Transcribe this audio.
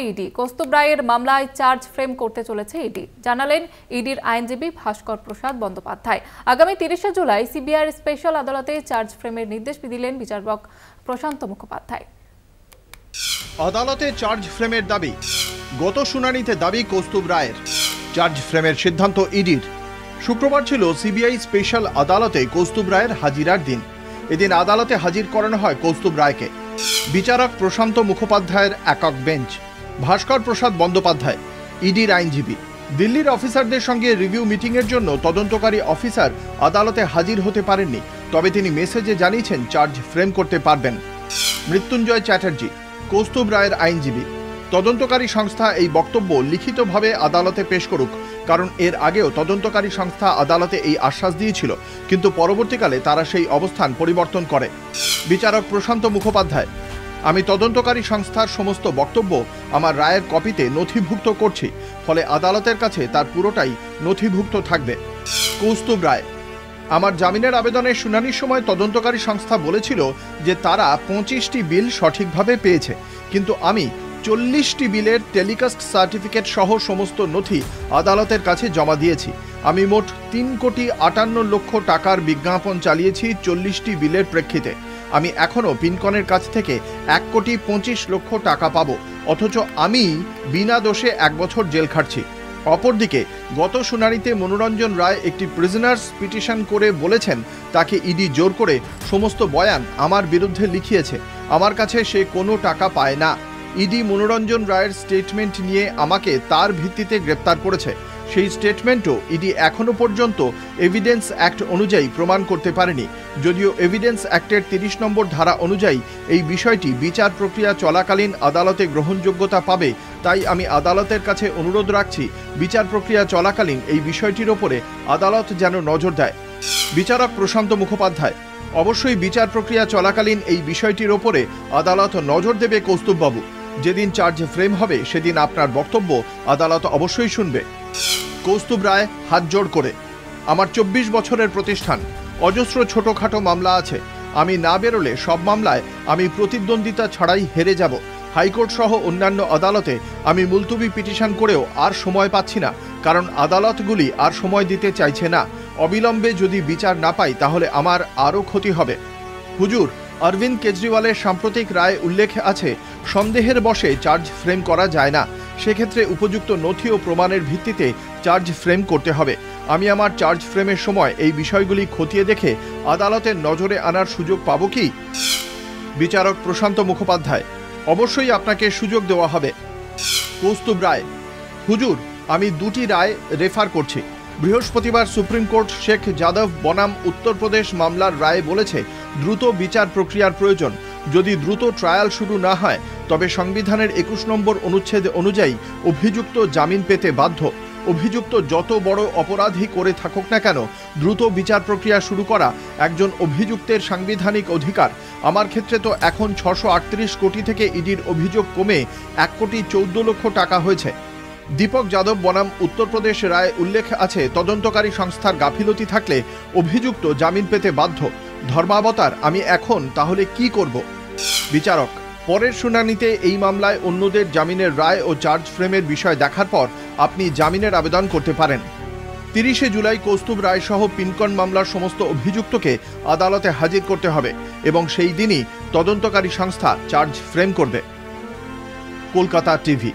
ED Kaustubh রায়ের মামলায় charge frame করতে চলেছে ইডি, জানালেন ইডির আইনজীবী ভাস্কর প্রসাদ বন্দ্যোপাধ্যায়। আগামী 30 জুলাই সিবিআইয়ের স্পেশাল আদালতে চার্জ ফ্রেমের নির্দেশ দিলেন বিচারক প্রশান্ত মুখোপাধ্যায়। আদালতে চার্জ ফ্রেমের দাবি, গত শুনানিতে দাবি কৌস্তুভ রায়ের। চার্জ ফ্রেমের সিদ্ধান্ত ইডির। শুক্রবার ছিল সিবিআই স্পেশাল আদালতে কৌস্তুভ রায়ের হাজিরার দিন। এদিন আদালতে হাজির করানো হয় কৌস্তুভ রায়কে। বিচারক প্রশান্ত মুখোপাধ্যায়ের একক বেঞ্চ, ভাস্কর প্রসাদ বন্দ্যোপাধ্যায় ইডির আইনজীবী। দিল্লির অফিসারদের সঙ্গে রিভিউ মিটিংয়ের জন্য তদন্তকারী অফিসার আদালতে হাজির হতে পারেননি, তবে তিনি মেসেজে জানিয়েছেন চার্জ ফ্রেম করতে পারবেন। মৃত্যুঞ্জয় চ্যাটার্জি কৌস্তুভ রায়ের আইনজীবী। তদন্তকারী সংস্থা এই বক্তব্য লিখিতভাবে আদালতে পেশ করুক, কারণ এর আগেও তদন্তকারী সংস্থা আদালতে এই আশ্বাস দিয়েছিল, কিন্তু পরবর্তীকালে তারা সেই অবস্থান পরিবর্তন করে। বিচারক প্রশান্ত মুখোপাধ্যায়, আমি তদন্তকারী সংস্থার সমস্ত বক্তব্য আমার রায়ের কপিতে নথিভুক্ত করছি, ফলে আদালতের কাছে তার পুরোটাই নথিভুক্ত থাকবে। কৌস্তুভ রায়, আমার জামিনের আবেদনের শুনানির সময় তদন্তকারী সংস্থা বলেছিল যে তারা 25টি বিল সঠিকভাবে পেয়েছে, কিন্তু আমি 40টি বিলের টেলিকাস্ট সার্টিফিকেট সহ সমস্ত নথি আদালতের কাছে জমা দিয়েছি। আমি মোট 3,58,00,000 টাকার বিজ্ঞাপন চালিয়েছি 40টি বিলের প্রেক্ষিতে। আমি এখনও পিনকনের কাছ থেকে 1,25,00,000 টাকা পাবো, অথচ আমি বিনা দোষে 1 বছর জেল খাটছি। অপরদিকে গত শুনানিতে মনোরঞ্জন রায় একটি প্রিজনার্স পিটিশন করে বলেছেন তাকে ইডি জোর করে সমস্ত বয়ান আমার বিরুদ্ধে লিখিয়েছে। আমার কাছে সে কোনো টাকা পায় না। ইডি মনোরঞ্জন রায়ের স্টেটমেন্ট নিয়ে আমাকে তার ভিত্তিতে গ্রেপ্তার করেছে। সেই স্টেটমেন্টও ইডি এখনো পর্যন্ত এভিডেন্স অ্যাক্ট অনুযায়ী প্রমাণ করতে পারেনি। যদিও এভিডেন্স অ্যাক্টের 30 নম্বর ধারা অনুযায়ী এই বিষয়টি বিচার প্রক্রিয়া চলাকালীন আদালতে গ্রহণযোগ্যতা পাবে, তাই আমি আদালতের কাছে অনুরোধ রাখছি বিচার প্রক্রিয়া চলাকালীন এই বিষয়টির ওপরে আদালত যেন নজর দেয়। বিচারক প্রশান্ত মুখোপাধ্যায়, অবশ্যই বিচার প্রক্রিয়া চলাকালীন এই বিষয়টির ওপরে আদালত নজর দেবে কৌস্তুভবাবু। যেদিন চার্জ ফ্রেম হবে সেদিন আপনার বক্তব্য আদালত অবশ্যই শুনবে। কৌস্তুভ রায় হাত জোড় করে, আমার 24 বছরের প্রতিষ্ঠান, অজস্র ছোটখাটো মামলা আছে। আমি না বেরোলে সব মামলায় আমি প্রতিদ্বন্দ্বিতা ছাড়াই হেরে যাব। হাইকোর্ট সহ অন্যান্য আদালতে আমি মুলতুবি পিটিশন করেও আর সময় পাচ্ছি না, কারণ আদালতগুলি আর সময় দিতে চাইছে না। অবিলম্বে যদি বিচার না পাই তাহলে আমার আরও ক্ষতি হবে। হুজুর, অরবিন্দ কেজরিওয়ালের সাম্প্রতিক রায় উল্লেখ আছে সন্দেহের বশে চার্জ ফ্রেম করা যায় না, সেক্ষেত্রে উপযুক্ত নথি ও প্রমাণের ভিত্তিতে চার্জ ফ্রেম করতে হবে। আমি আমার চার্জ ফ্রেমের সময় এই বিষয়গুলি খতিয়ে দেখে আদালতের নজরে আনার সুযোগ পাব কি? বিচারক প্রশান্ত মুখোপাধ্যায়, অবশ্যই আপনাকে সুযোগ দেওয়া হবে। কৌস্তুভ রায়, হুজুর, আমি 2টি রায় রেফার করছি। বৃহস্পতিবার সুপ্রিম কোর্ট শেখ যাদব বনাম উত্তরপ্রদেশ মামলার রায়ে বলেছে দ্রুত বিচার প্রক্রিয়ার প্রয়োজন। যদি দ্রুত ট্রায়াল শুরু না হয় তবে সংবিধানের 21 নম্বর অনুচ্ছেদ অনুযায়ী অভিযুক্ত জামিন পেতে বাধ্য। অভিযুক্ত যত বড় অপরাধী করে থাকুক না কেন, দ্রুত বিচার প্রক্রিয়া শুরু করা একজন অভিযুক্তের সাংবিধানিক অধিকার। আমার ক্ষেত্রে তো এখন 638 কোটি থেকে ইডির অভিযোগ কমে 1,14,00,000 টাকা হয়েছে। দীপক যাদব বনাম উত্তরপ্রদেশ রায় উল্লেখ আছে তদন্তকারী সংস্থার গাফিলতি থাকলে অভিযুক্ত জামিন পেতে বাধ্য। ধর্মাবতার, আমি এখন তাহলে কি করব? বিচারক, পরের শুনানিতে এই মামলায় অন্যদের জামিনের রায় ও চার্জ ফ্রেমের বিষয় দেখার পর আপনি জামিনের আবেদন করতে পারেন। 30 জুলাই কৌস্তুভ রায় সহ পিনকন মামলার সমস্ত অভিযুক্তকে আদালতে হাজির করতে হবে এবং সেই দিনই তদন্তকারী সংস্থা চার্জ ফ্রেম করবে। কলকাতা টিভি।